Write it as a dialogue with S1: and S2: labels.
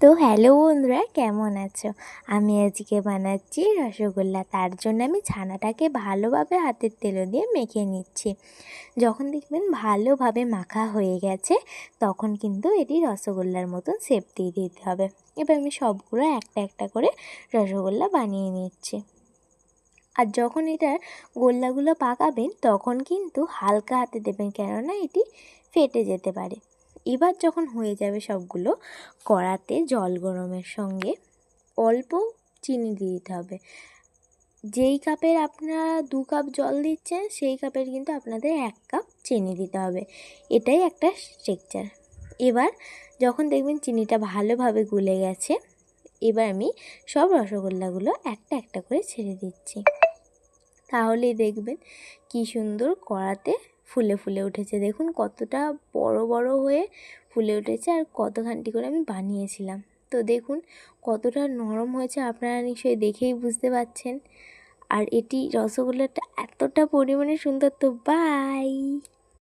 S1: তো হ্যালো বন্ধুরা, কেমন আছো? আমি আজকে বানাচ্ছি রসগোল্লা। তার জন্য আমি ছানাটাকে ভালোভাবে হাতের তেলে দিয়ে মেখে নিচ্ছি। যখন দেখবেন ভালোভাবে মাখা হয়ে গেছে, তখন কিন্তু এটি রসগোল্লার মতন শেপ দিয়ে দিতে হবে। এবার আমি সবগুলো একটা একটা করে রসগোল্লা বানিয়ে নিচ্ছি। আর যখন এটার গোল্লাগুলো পাকাবেন, তখন কিন্তু হালকা হাতে দেবেন, কেননা এটি ফেটে যেতে পারে। এবার যখন হয়ে যাবে সবগুলো, কড়াতে জল গরমের সঙ্গে অল্প চিনি দিয়ে দিতে হবে। যেই কাপের আপনারা 2 কাপ জল দিচ্ছেন, সেই কাপের কিন্তু আপনাদের 1 কাপ চিনি দিতে হবে। এটাই একটা স্ট্রাকচার। এবার যখন দেখবেন চিনিটা ভালোভাবে গুলে গেছে, এবার আমি সব রসগোল্লাগুলো একটা একটা করে ছেড়ে দিচ্ছি। তাহলেই দেখবেন কি সুন্দর কড়াতে ফুলে ফুলে উঠেছে। দেখুন কতটা বড় বড় হয়ে ফুলে উঠেছে, আর কতখানটি করে আমি বানিয়েছিলাম। তো দেখুন কতটা নরম হয়েছে, আপনারা নিশ্চয়ই দেখেই বুঝতে পারছেন। আর এটি রসগোল্লাটা এতটা পরিমাণে সুন্দর। তো বাই।